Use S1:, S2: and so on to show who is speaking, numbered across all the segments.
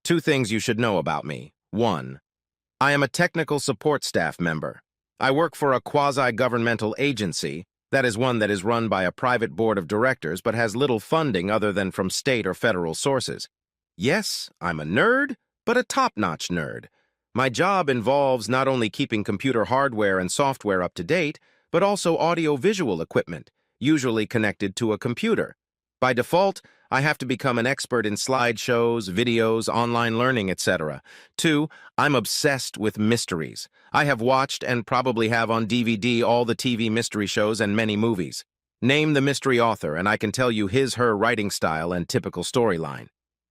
S1: Two things you should know about me. 1. I am a technical support staff member. I work for a quasi-governmental agency, that is one that is run by a private board of directors but has little funding other than from state or federal sources. Yes, I'm a nerd, but a top-notch nerd. My job involves not only keeping computer hardware and software up to date, but also audio-visual equipment, usually connected to a computer. By default, I have to become an expert in slideshows, videos, online learning, etc. 2. I'm obsessed with mysteries. I have watched and probably have on DVD all the TV mystery shows and many movies. Name the mystery author and I can tell you his/her writing style and typical storyline.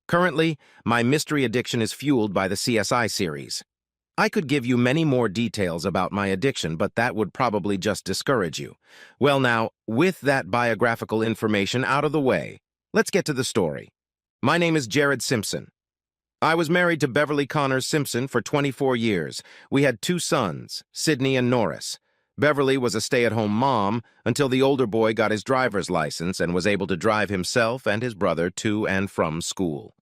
S1: Currently, my mystery addiction is fueled by the CSI series. I could give you many more details about my addiction, but that would probably just discourage you. Well now, with that biographical information out of the way, let's get to the story. My name is Jared Simpson. I was married to Beverly Connors Simpson for 24 years. We had 2 sons, Sydney and Norris. Beverly was a stay-at-home mom until the older boy got his driver's license and was able to drive himself and his brother to and from school.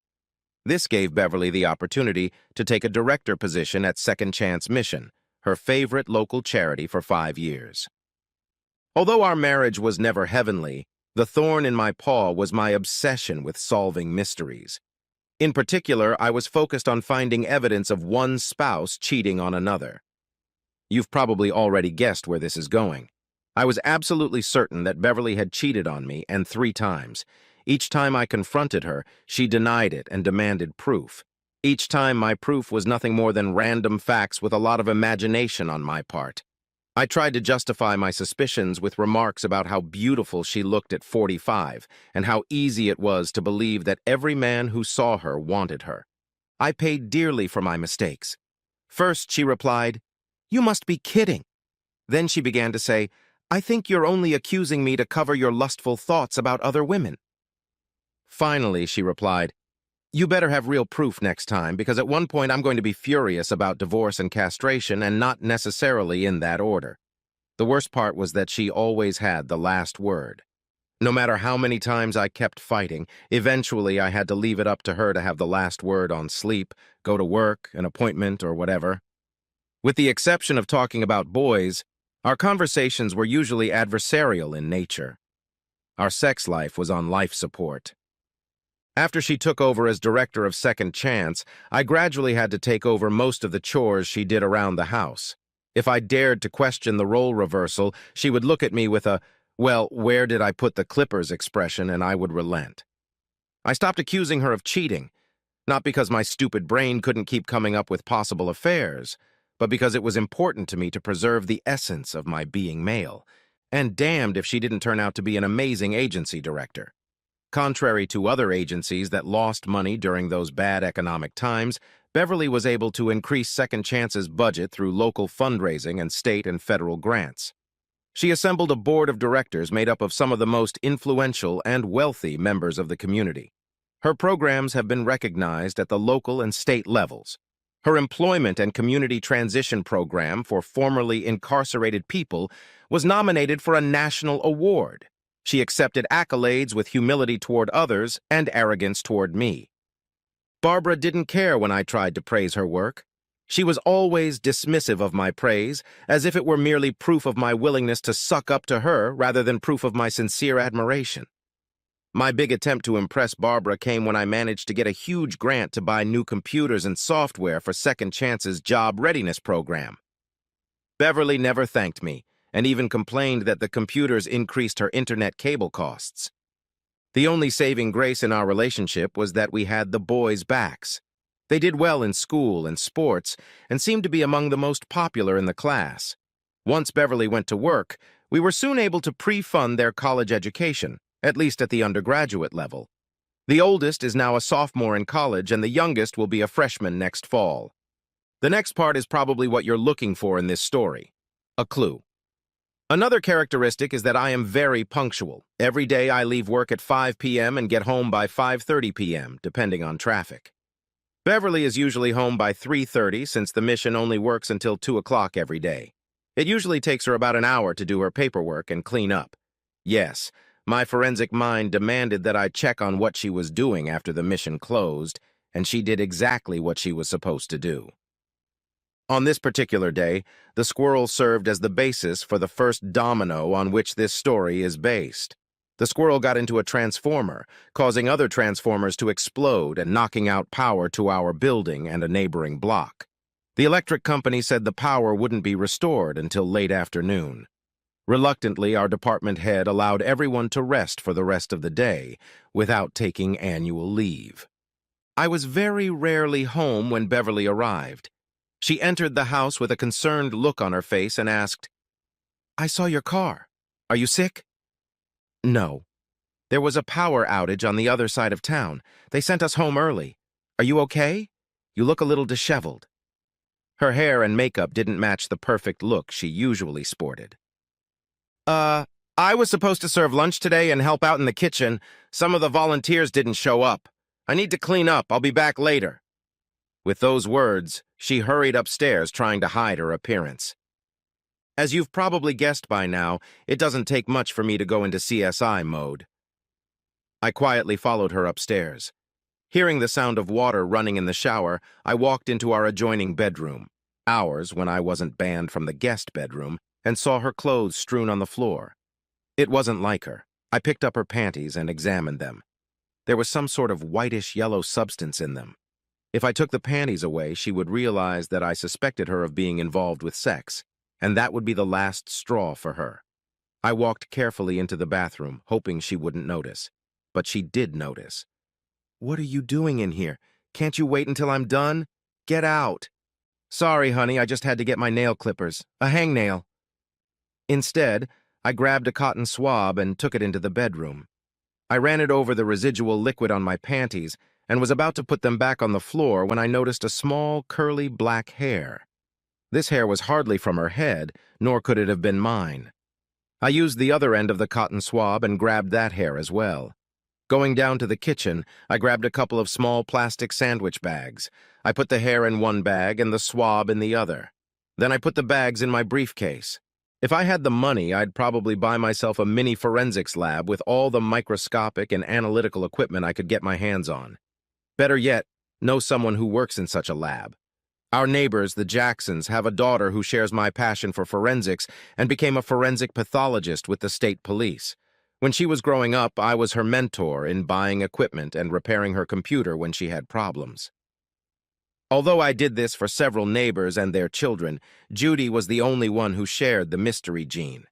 S1: This gave Beverly the opportunity to take a director position at Second Chance Mission, her favorite local charity, for 5 years. Although our marriage was never heavenly, the thorn in my paw was my obsession with solving mysteries. In particular, I was focused on finding evidence of one spouse cheating on another. You've probably already guessed where this is going. I was absolutely certain that Beverly had cheated on me, and 3 times. Each time I confronted her, she denied it and demanded proof. Each time my proof was nothing more than random facts with a lot of imagination on my part. I tried to justify my suspicions with remarks about how beautiful she looked at 45 and how easy it was to believe that every man who saw her wanted her. I paid dearly for my mistakes. First, she replied, "You must be kidding." Then she began to say, "I think you're only accusing me to cover your lustful thoughts about other women." Finally, she replied, "You better have real proof next time, because at one point I'm going to be furious about divorce and castration, and not necessarily in that order." The worst part was that she always had the last word. No matter how many times I kept fighting, eventually I had to leave it up to her to have the last word on sleep, go to work, an appointment, or whatever. With the exception of talking about boys, our conversations were usually adversarial in nature. Our sex life was on life support. After she took over as director of Second Chance, I gradually had to take over most of the chores she did around the house. If I dared to question the role reversal, she would look at me with a, "Well, where did I put the clippers?" expression, and I would relent. I stopped accusing her of cheating, not because my stupid brain couldn't keep coming up with possible affairs, but because it was important to me to preserve the essence of my being male. And damned if she didn't turn out to be an amazing agency director. Contrary to other agencies that lost money during those bad economic times, Beverly was able to increase Second Chance's budget through local fundraising and state and federal grants. She assembled a board of directors made up of some of the most influential and wealthy members of the community. Her programs have been recognized at the local and state levels. Her employment and community transition program for formerly incarcerated people was nominated for a national award. She accepted accolades with humility toward others and arrogance toward me. Barbara didn't care when I tried to praise her work. She was always dismissive of my praise, as if it were merely proof of my willingness to suck up to her rather than proof of my sincere admiration. My big attempt to impress Barbara came when I managed to get a huge grant to buy new computers and software for Second Chance's job readiness program. Beverly never thanked me, and even complained that the computers increased her internet cable costs. The only saving grace in our relationship was that we had the boys' backs. They did well in school and sports, and seemed to be among the most popular in the class. Once Beverly went to work, we were soon able to pre-fund their college education, at least at the undergraduate level. The oldest is now a sophomore in college, and the youngest will be a freshman next fall. The next part is probably what you're looking for in this story: a clue. Another characteristic is that I am very punctual. Every day I leave work at 5 p.m. and get home by 5:30 p.m., depending on traffic. Beverly is usually home by 3:30 since the mission only works until 2 o'clock every day. It usually takes her about an hour to do her paperwork and clean up. Yes, my forensic mind demanded that I check on what she was doing after the mission closed, and she did exactly what she was supposed to do. On this particular day, the squirrel served as the basis for the first domino on which this story is based. The squirrel got into a transformer, causing other transformers to explode and knocking out power to our building and a neighboring block. The electric company said the power wouldn't be restored until late afternoon. Reluctantly, our department head allowed everyone to rest for the rest of the day without taking annual leave. I was very rarely home when Beverly arrived. She entered the house with a concerned look on her face and asked, "I saw your car. Are you sick?" "No. There was a power outage on the other side of town. They sent us home early. Are you okay? You look a little disheveled." Her hair and makeup didn't match the perfect look she usually sported. I was supposed to serve lunch today and help out in the kitchen. Some of the volunteers didn't show up. I need to clean up. I'll be back later." With those words, she hurried upstairs trying to hide her appearance. As you've probably guessed by now, it doesn't take much for me to go into CSI mode. I quietly followed her upstairs. Hearing the sound of water running in the shower, I walked into our adjoining bedroom, ours when I wasn't banned from the guest bedroom, and saw her clothes strewn on the floor. It wasn't like her. I picked up her panties and examined them. There was some sort of whitish-yellow substance in them. If I took the panties away, she would realize that I suspected her of being involved with sex, and that would be the last straw for her. I walked carefully into the bathroom, hoping she wouldn't notice. But she did notice. "What are you doing in here? Can't you wait until I'm done? Get out." "Sorry, honey, I just had to get my nail clippers. A hangnail." Instead, I grabbed a cotton swab and took it into the bedroom. I ran it over the residual liquid on my panties and was about to put them back on the floor when I noticed a small, curly black hair. This hair was hardly from her head, nor could it have been mine. I used the other end of the cotton swab and grabbed that hair as well. Going down to the kitchen, I grabbed a couple of small plastic sandwich bags. I put the hair in one bag and the swab in the other. Then I put the bags in my briefcase. If I had the money, I'd probably buy myself a mini forensics lab with all the microscopic and analytical equipment I could get my hands on. Better yet, know someone who works in such a lab. Our neighbors, the Jacksons, have a daughter who shares my passion for forensics and became a forensic pathologist with the state police. When she was growing up, I was her mentor in buying equipment and repairing her computer when she had problems. Although I did this for several neighbors and their children, Judy was the only one who shared the mystery gene.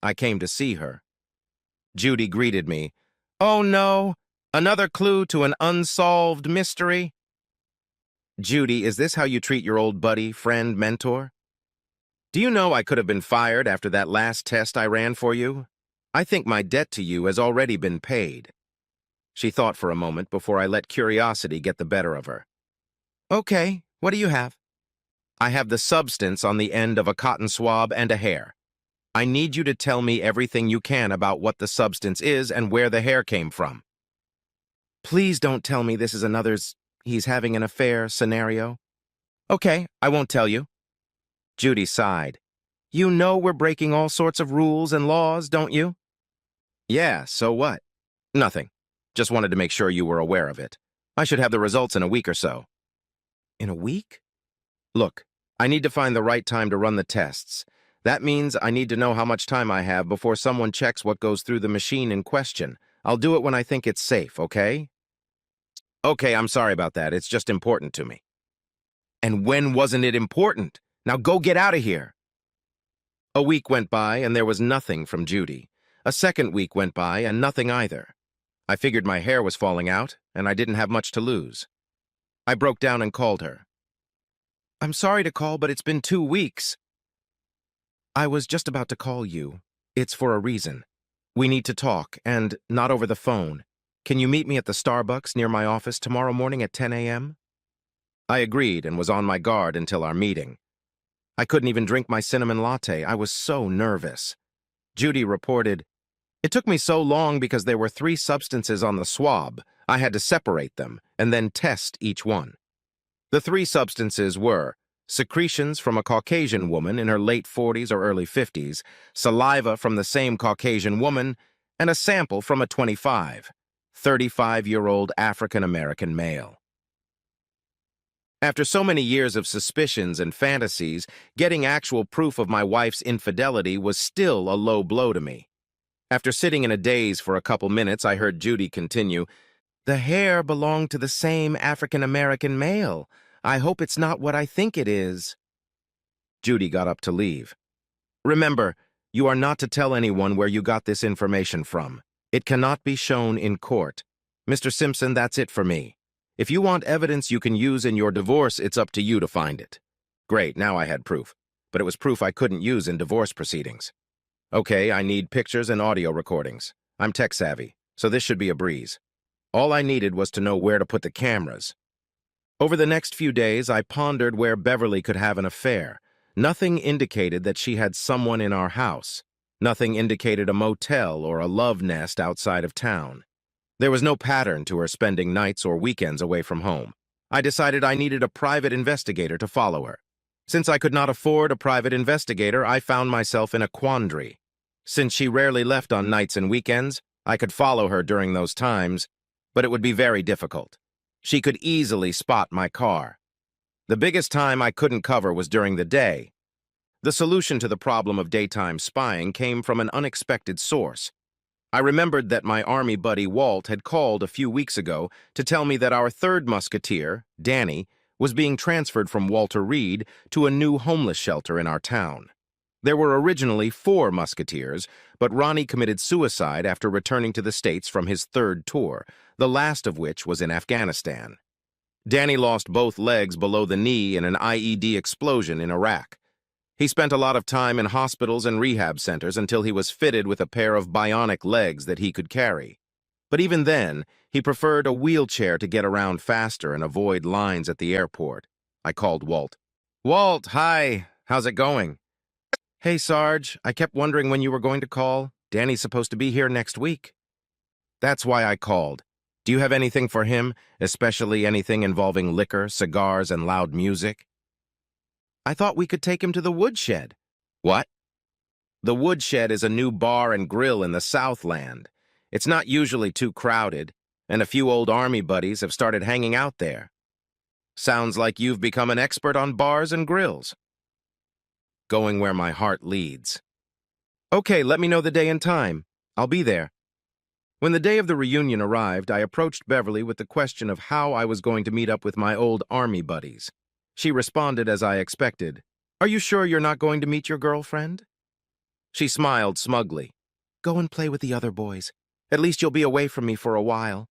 S1: I came to see her. Judy greeted me. "Oh no, another clue to an unsolved mystery?" "Judy, is this how you treat your old buddy, friend, mentor? Do you know I could have been fired after that last test I ran for you? I think my debt to you has already been paid." She thought for a moment before I let curiosity get the better of her. "Okay, what do you have?" "I have the substance on the end of a cotton swab and a hair. I need you to tell me everything you can about what the substance is and where the hair came from." "Please don't tell me this is another he's having an affair scenario." "Okay, I won't tell you." Judy sighed. "You know we're breaking all sorts of rules and laws, don't you?" "Yeah, so what?" "Nothing. Just wanted to make sure you were aware of it. I should have the results in a week or so." "In a week?" "Look, I need to find the right time to run the tests. That means I need to know how much time I have before someone checks what goes through the machine in question. I'll do it when I think it's safe, okay?" "Okay, I'm sorry about that. It's just important to me." "And when wasn't it important? Now go get out of here." A week went by and there was nothing from Judy. A second week went by and nothing either. I figured my hair was falling out and I didn't have much to lose. I broke down and called her. "I'm sorry to call, but it's been 2 weeks." "I was just about to call you. It's for a reason. We need to talk, and not over the phone. Can you meet me at the Starbucks near my office tomorrow morning at 10 a.m.? I agreed and was on my guard until our meeting. I couldn't even drink my cinnamon latte. I was so nervous. Judy reported, "It took me so long because there were 3 substances on the swab. I had to separate them and then test each one. The 3 substances were secretions from a Caucasian woman in her late 40s or early 50s, saliva from the same Caucasian woman, and a sample from a 35-year-old African-American male." After so many years of suspicions and fantasies, getting actual proof of my wife's infidelity was still a low blow to me. After sitting in a daze for a couple minutes, I heard Judy continue, "The hair belonged to the same African-American male. I hope it's not what I think it is." Judy got up to leave. "Remember, you are not to tell anyone where you got this information from. It cannot be shown in court. Mr. Simpson, that's it for me. If you want evidence you can use in your divorce, it's up to you to find it." Great, now I had proof. But it was proof I couldn't use in divorce proceedings. Okay, I need pictures and audio recordings. I'm tech-savvy, so this should be a breeze. All I needed was to know where to put the cameras. Over the next few days, I pondered where Beverly could have an affair. Nothing indicated that she had someone in our house. Nothing indicated a motel or a love nest outside of town. There was no pattern to her spending nights or weekends away from home. I decided I needed a private investigator to follow her. Since I could not afford a private investigator, I found myself in a quandary. Since she rarely left on nights and weekends, I could follow her during those times, but it would be very difficult. She could easily spot my car. The biggest time I couldn't cover was during the day. The solution to the problem of daytime spying came from an unexpected source. I remembered that my army buddy Walt had called a few weeks ago to tell me that our third musketeer, Danny, was being transferred from Walter Reed to a new homeless shelter in our town. There were originally 4 musketeers, but Ronnie committed suicide after returning to the States from his third tour, the last of which was in Afghanistan. Danny lost both legs below the knee in an IED explosion in Iraq. He spent a lot of time in hospitals and rehab centers until he was fitted with a pair of bionic legs that he could carry. But even then, he preferred a wheelchair to get around faster and avoid lines at the airport. I called Walt. "Walt, hi. How's it going?" "Hey, Sarge. I kept wondering when you were going to call. Danny's supposed to be here next week." "That's why I called. Do you have anything for him, especially anything involving liquor, cigars, and loud music?" "I thought we could take him to the Woodshed." "What?" "The Woodshed is a new bar and grill in the Southland. It's not usually too crowded, and a few old army buddies have started hanging out there." "Sounds like you've become an expert on bars and grills." Going where my heart leads. "Okay, let me know the day and time. I'll be there." When the day of the reunion arrived, I approached Beverly with the question of how I was going to meet up with my old army buddies. She responded as I expected. "Are you sure you're not going to meet your girlfriend?" She smiled smugly. "Go and play with the other boys. At least you'll be away from me for a while."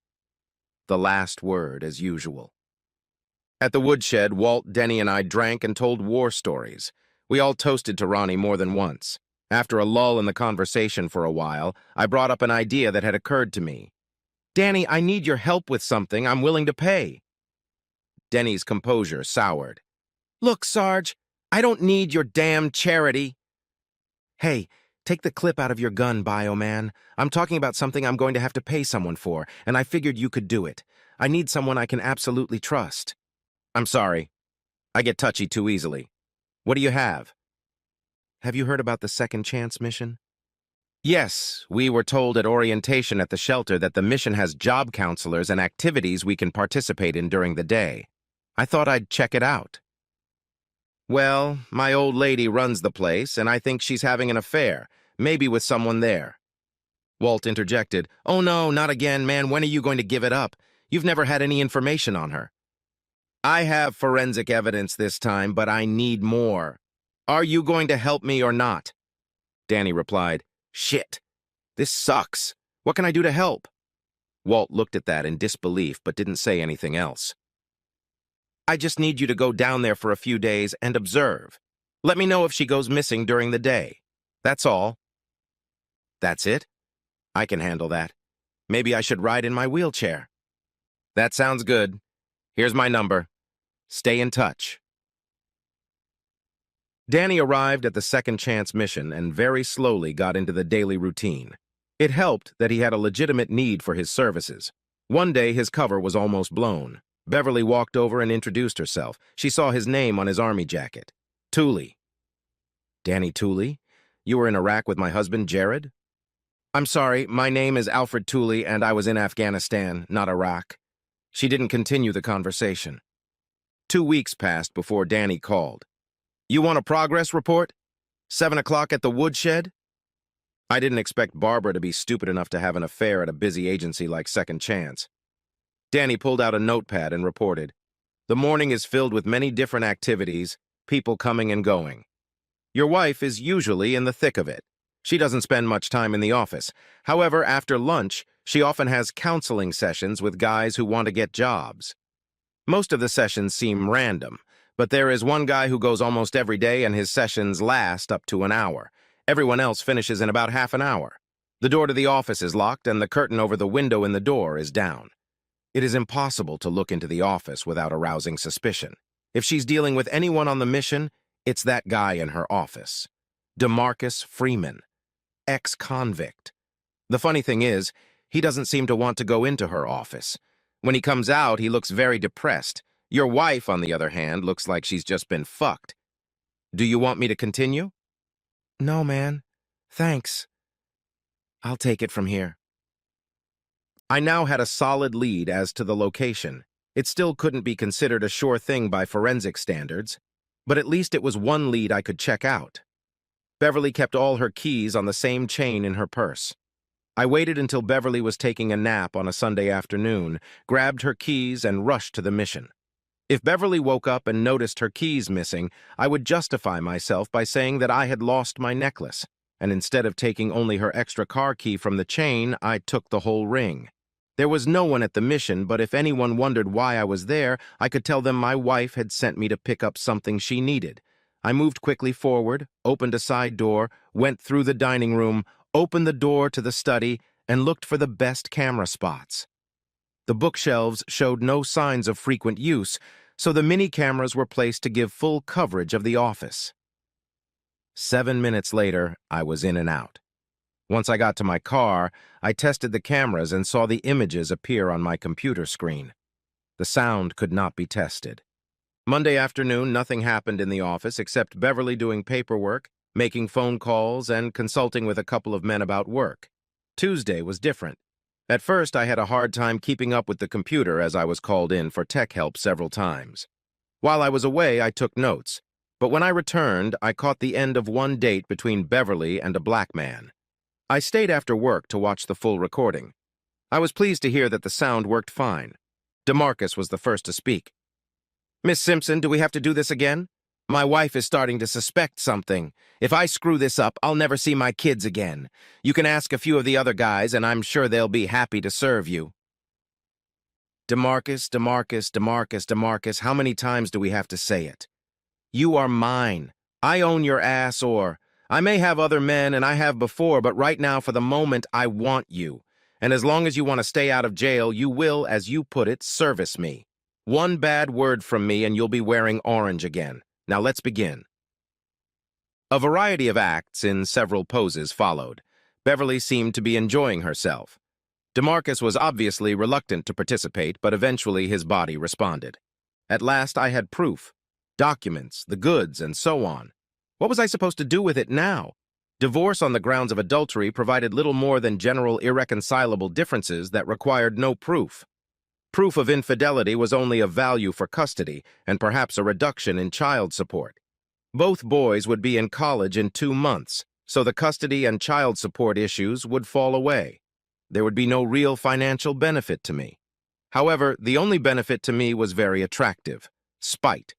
S1: The last word, as usual. At the Woodshed, Walt, Denny, and I drank and told war stories. We all toasted to Ronnie more than once. After a lull in the conversation for a while, I brought up an idea that had occurred to me. "Danny, I need your help with something. I'm willing to pay." Denny's composure soured. "Look, Sarge, I don't need your damn charity." "Hey, take the clip out of your gun, Bioman. I'm talking about something I'm going to have to pay someone for, and I figured you could do it. I need someone I can absolutely trust." "I'm sorry. I get touchy too easily. What do you have?" "Have you heard about the Second Chance mission?" "Yes, we were told at orientation at the shelter that the mission has job counselors and activities we can participate in during the day. I thought I'd check it out." "Well, my old lady runs the place, and I think she's having an affair, maybe with someone there." Walt interjected, "Oh no, not again, man. When are you going to give it up? You've never had any information on her." "I have forensic evidence this time, but I need more. Are you going to help me or not?" Danny replied, "Shit. This sucks. What can I do to help?" Walt looked at that in disbelief, but didn't say anything else. "I just need you to go down there for a few days and observe. Let me know if she goes missing during the day. That's all." "That's it? I can handle that. Maybe I should ride in my wheelchair." "That sounds good. Here's my number. Stay in touch." Danny arrived at the Second Chance mission and very slowly got into the daily routine. It helped that he had a legitimate need for his services. One day his cover was almost blown. Beverly walked over and introduced herself. She saw his name on his army jacket. "Tooley." "Danny Tooley? You were in Iraq with my husband, Jared?" "I'm sorry, my name is Alfred Tooley, and I was in Afghanistan, not Iraq." She didn't continue the conversation. 2 weeks passed before Danny called. "You want a progress report? 7 o'clock at the woodshed?" I didn't expect Barbara to be stupid enough to have an affair at a busy agency like Second Chance. Danny pulled out a notepad and reported, "The morning is filled with many different activities, people coming and going. Your wife is usually in the thick of it. She doesn't spend much time in the office. However, after lunch, she often has counseling sessions with guys who want to get jobs. Most of the sessions seem random, but there is one guy who goes almost every day and his sessions last up to an hour. Everyone else finishes in about half an hour. The door to the office is locked and the curtain over the window in the door is down. It is impossible to look into the office without arousing suspicion. If she's dealing with anyone on the mission, it's that guy in her office. DeMarcus Freeman, ex-convict. The funny thing is, he doesn't seem to want to go into her office. When he comes out, he looks very depressed. Your wife, on the other hand, looks like she's just been fucked. Do you want me to continue? No, man. Thanks. I'll take it from here. I now had a solid lead as to the location. It still couldn't be considered a sure thing by forensic standards, but at least it was one lead I could check out. Beverly kept all her keys on the same chain in her purse. I waited until Beverly was taking a nap on a Sunday afternoon, grabbed her keys, and rushed to the mission. If Beverly woke up and noticed her keys missing, I would justify myself by saying that I had lost my necklace, and instead of taking only her extra car key from the chain, I took the whole ring. There was no one at the mission, but if anyone wondered why I was there, I could tell them my wife had sent me to pick up something she needed. I moved quickly forward, opened a side door, went through the dining room, opened the door to the study, and looked for the best camera spots. The bookshelves showed no signs of frequent use, so the mini cameras were placed to give full coverage of the office. 7 minutes later, I was in and out. Once I got to my car, I tested the cameras and saw the images appear on my computer screen. The sound could not be tested. Monday afternoon, nothing happened in the office except Beverly doing paperwork, making phone calls, and consulting with a couple of men about work. Tuesday was different. At first, I had a hard time keeping up with the computer as I was called in for tech help several times. While I was away, I took notes, but when I returned, I caught the end of one date between Beverly and a black man. I stayed after work to watch the full recording. I was pleased to hear that the sound worked fine. DeMarcus was the first to speak. "Miss Simpson, do we have to do this again? My wife is starting to suspect something. If I screw this up, I'll never see my kids again. You can ask a few of the other guys, and I'm sure they'll be happy to serve you." DeMarcus, DeMarcus, DeMarcus, DeMarcus, how many times do we have to say it? You are mine. I own your ass, or I may have other men, and I have before, but right now, for the moment, I want you. And as long as you want to stay out of jail, you will, as you put it, service me. One bad word from me, and you'll be wearing orange again. Now let's begin. A variety of acts in several poses followed. Beverly seemed to be enjoying herself. DeMarcus was obviously reluctant to participate, but eventually his body responded. At last I had proof. Documents, the goods, and so on. What was I supposed to do with it now? Divorce on the grounds of adultery provided little more than general irreconcilable differences that required no proof. Proof of infidelity was only of value for custody and perhaps a reduction in child support. Both boys would be in college in 2 months, so the custody and child support issues would fall away. There would be no real financial benefit to me. However, the only benefit to me was very attractive: spite.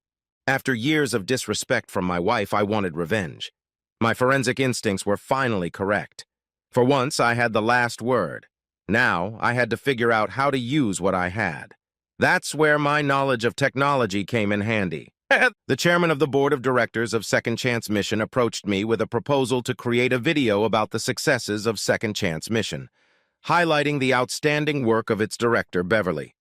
S1: After years of disrespect from my wife, I wanted revenge. My forensic instincts were finally correct. For once, I had the last word. Now, I had to figure out how to use what I had. That's where my knowledge of technology came in handy. The chairman of the board of directors of Second Chance Mission approached me with a proposal to create a video about the successes of Second Chance Mission, highlighting the outstanding work of its director, Beverly.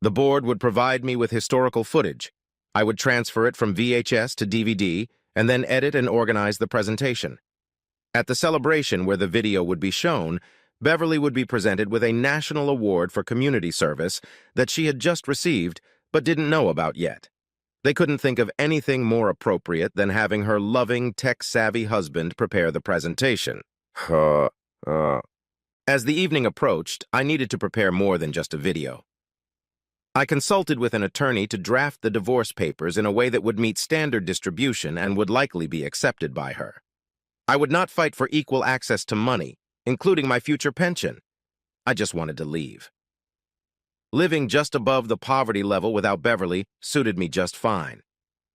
S1: The board would provide me with historical footage. I would transfer it from VHS to DVD and then edit and organize the presentation. At the celebration where the video would be shown, Beverly would be presented with a national award for community service that she had just received but didn't know about yet. They couldn't think of anything more appropriate than having her loving, tech-savvy husband prepare the presentation. As the evening approached, I needed to prepare more than just a video. I consulted with an attorney to draft the divorce papers in a way that would meet standard distribution and would likely be accepted by her. I would not fight for equal access to money, including my future pension. I just wanted to leave. Living just above the poverty level without Beverly suited me just fine.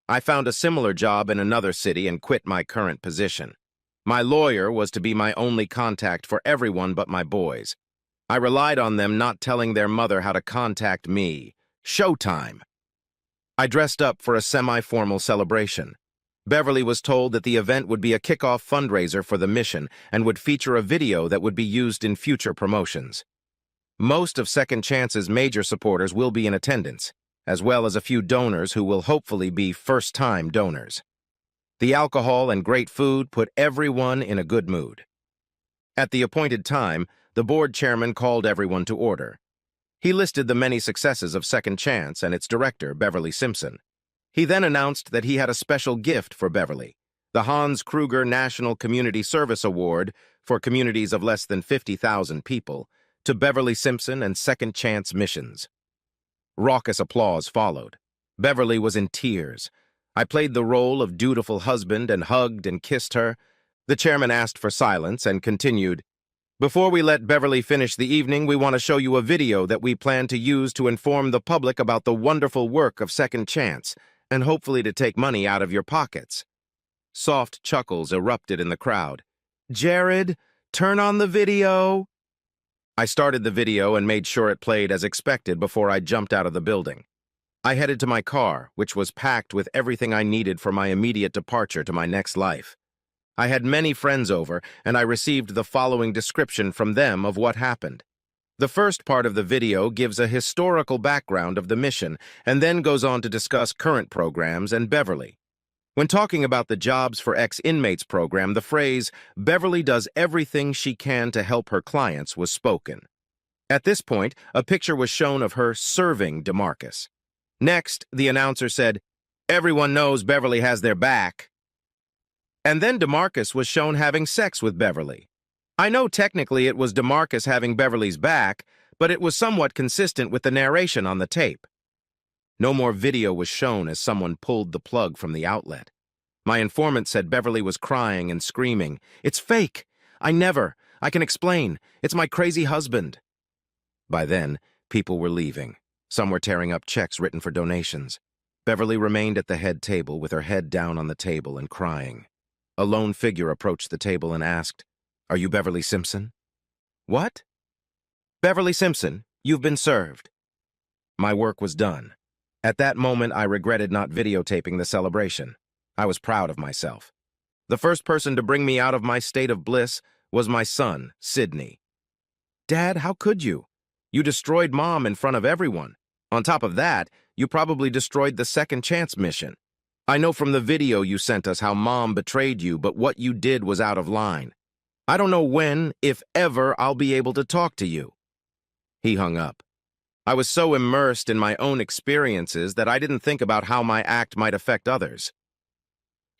S1: I found a similar job in another city and quit my current position. My lawyer was to be my only contact for everyone but my boys. I relied on them not telling their mother how to contact me. Showtime! I dressed up for a semi-formal celebration. Beverly was told that the event would be a kickoff fundraiser for the mission and would feature a video that would be used in future promotions. Most of Second Chance's major supporters will be in attendance, as well as a few donors who will hopefully be first-time donors. The alcohol and great food put everyone in a good mood. At the appointed time, the board chairman called everyone to order. He listed the many successes of Second Chance and its director, Beverly Simpson. He then announced that he had a special gift for Beverly, the Hans Kruger National Community Service Award for communities of less than 50,000 people, to Beverly Simpson and Second Chance missions. Raucous applause followed. Beverly was in tears. I played the role of dutiful husband and hugged and kissed her. The chairman asked for silence and continued, "Before we let Beverly finish the evening, we want to show you a video that we plan to use to inform the public about the wonderful work of Second Chance and hopefully to take money out of your pockets." Soft chuckles erupted in the crowd. "Jared, turn on the video." I started the video and made sure it played as expected before I jumped out of the building. I headed to my car, which was packed with everything I needed for my immediate departure to my next life. I had many friends over, and I received the following description from them of what happened. The first part of the video gives a historical background of the mission and then goes on to discuss current programs and Beverly. When talking about the Jobs for Ex-Inmates program, the phrase, "Beverly does everything she can to help her clients," was spoken. At this point, a picture was shown of her serving DeMarcus. Next, the announcer said, "Everyone knows Beverly has their back." And then DeMarcus was shown having sex with Beverly. I know technically it was DeMarcus having Beverly's back, but it was somewhat consistent with the narration on the tape. No more video was shown as someone pulled the plug from the outlet. My informant said Beverly was crying and screaming, "It's fake! I can explain. It's my crazy husband." By then, people were leaving. Some were tearing up checks written for donations. Beverly remained at the head table with her head down on the table and crying. A lone figure approached the table and asked, "Are you Beverly Simpson?" "What?" "Beverly Simpson, you've been served." My work was done. At that moment, I regretted not videotaping the celebration. I was proud of myself. The first person to bring me out of my state of bliss was my son, Sidney. "Dad, how could you? You destroyed Mom in front of everyone. On top of that, you probably destroyed the Second Chance mission. I know from the video you sent us how Mom betrayed you, but what you did was out of line. I don't know when, if ever, I'll be able to talk to you." He hung up. I was so immersed in my own experiences that I didn't think about how my act might affect others.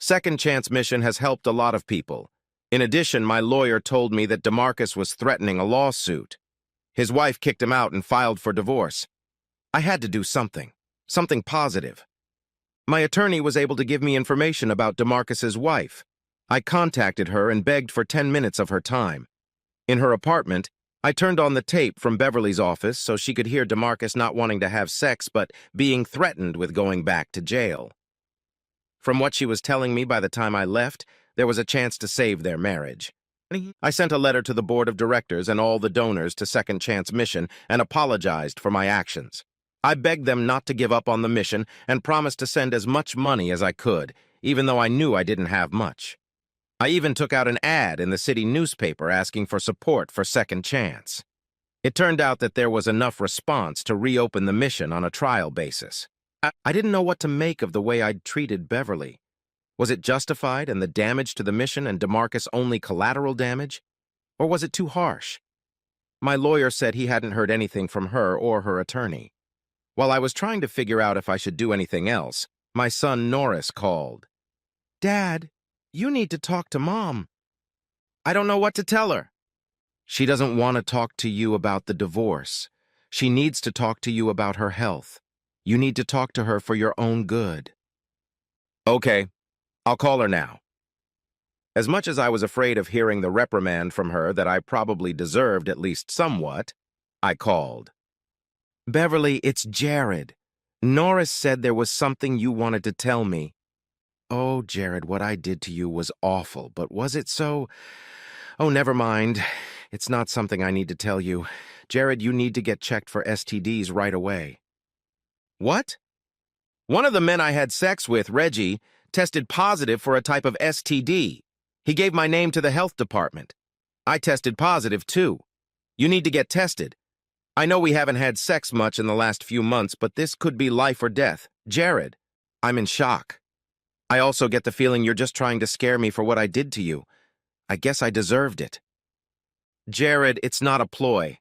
S1: Second Chance mission has helped a lot of people. In addition, my lawyer told me that DeMarcus was threatening a lawsuit. His wife kicked him out and filed for divorce. I had to do something positive. My attorney was able to give me information about DeMarcus's wife. I contacted her and begged for 10 minutes of her time. In her apartment, I turned on the tape from Beverly's office so she could hear DeMarcus not wanting to have sex but being threatened with going back to jail. From what she was telling me by the time I left, there was a chance to save their marriage. I sent a letter to the board of directors and all the donors to Second Chance mission and apologized for my actions. I begged them not to give up on the mission and promised to send as much money as I could, even though I knew I didn't have much. I even took out an ad in the city newspaper asking for support for Second Chance. It turned out that there was enough response to reopen the mission on a trial basis. I didn't know what to make of the way I'd treated Beverly. Was it justified and the damage to the mission and DeMarcus only collateral damage? Or was it too harsh? My lawyer said he hadn't heard anything from her or her attorney. While I was trying to figure out if I should do anything else, my son Norris called. "Dad, you need to talk to Mom." "I don't know what to tell her." "She doesn't want to talk to you about the divorce. She needs to talk to you about her health. You need to talk to her for your own good. Okay, I'll call her now. As much as I was afraid of hearing the reprimand from her that I probably deserved at least somewhat, I called. Beverly, it's Jared. Norris said there was something you wanted to tell me. Oh, Jared, what I did to you was awful, but was it so? Oh, never mind. It's not something I need to tell you. Jared, you need to get checked for STDs right away. What? One of the men I had sex with, Reggie, tested positive for a type of STD. He gave my name to the health department. I tested positive, too. You need to get tested. I know we haven't had sex much in the last few months, but this could be life or death. Jared, I'm in shock. I also get the feeling you're just trying to scare me for what I did to you. I guess I deserved it. Jared, it's not a ploy.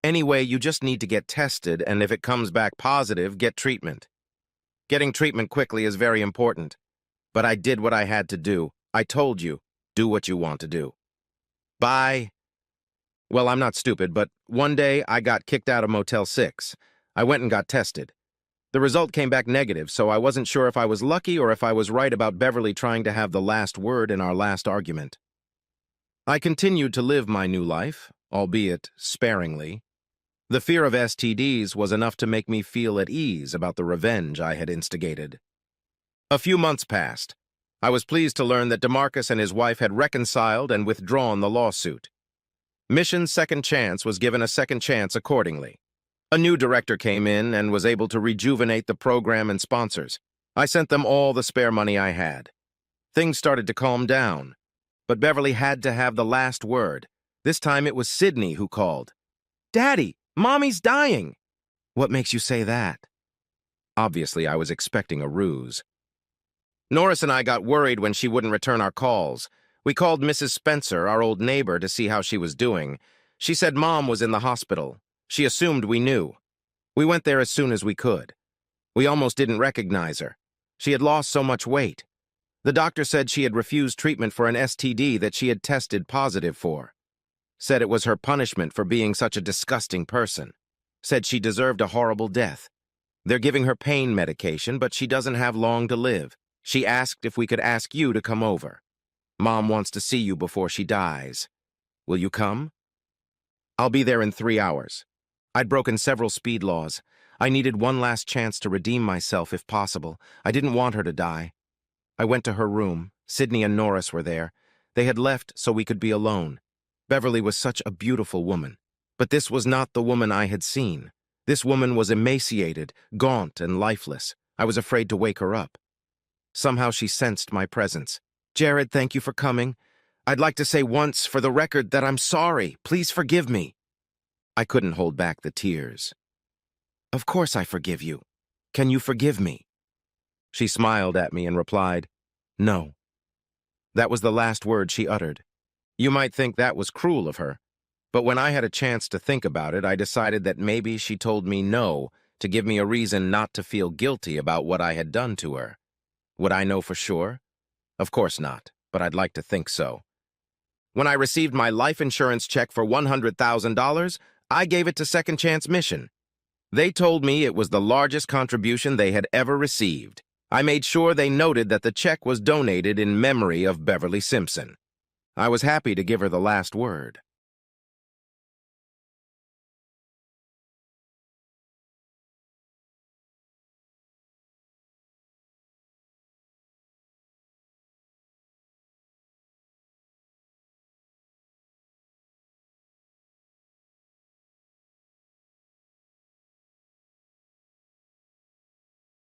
S1: Anyway, you just need to get tested, and if it comes back positive, get treatment. Getting treatment quickly is very important. But I did what I had to do. I told you, do what you want to do. Bye. Well, I'm not stupid, but one day I got kicked out of Motel 6. I went and got tested. The result came back negative, so I wasn't sure if I was lucky or if I was right about Beverly trying to have the last word in our last argument. I continued to live my new life, albeit sparingly. The fear of STDs was enough to make me feel at ease about the revenge I had instigated. A few months passed. I was pleased to learn that DeMarcus and his wife had reconciled and withdrawn the lawsuit. Mission Second Chance was given a second chance accordingly. A new director came in and was able to rejuvenate the program and sponsors. I sent them all the spare money I had. Things started to calm down, but Beverly had to have the last word. This time it was Sydney who called. Daddy, Mommy's dying. What makes you say that? Obviously, I was expecting a ruse. Norris and I got worried when she wouldn't return our calls. We called Mrs. Spencer, our old neighbor, to see how she was doing. She said Mom was in the hospital. She assumed we knew. We went there as soon as we could. We almost didn't recognize her. She had lost so much weight. The doctor said she had refused treatment for an STD that she had tested positive for. Said it was her punishment for being such a disgusting person. Said she deserved a horrible death. They're giving her pain medication, but she doesn't have long to live. She asked if we could ask you to come over. Mom wants to see you before she dies. Will you come? I'll be there in 3 hours. I'd broken several speed laws. I needed one last chance to redeem myself if possible. I didn't want her to die. I went to her room. Sydney and Norris were there. They had left so we could be alone. Beverly was such a beautiful woman. But this was not the woman I had seen. This woman was emaciated, gaunt, and lifeless. I was afraid to wake her up. Somehow she sensed my presence. Jared, thank you for coming. I'd like to say once, for the record, that I'm sorry. Please forgive me. I couldn't hold back the tears. Of course I forgive you. Can you forgive me? She smiled at me and replied, No. That was the last word she uttered. You might think that was cruel of her, but when I had a chance to think about it, I decided that maybe she told me no to give me a reason not to feel guilty about what I had done to her. Would I know for sure? Of course not, but I'd like to think so. When I received my life insurance check for $100,000, I gave it to Second Chance Mission. They told me it was the largest contribution they had ever received. I made sure they noted that the check was donated in memory of Beverly Simpson. I was happy to give her the last word.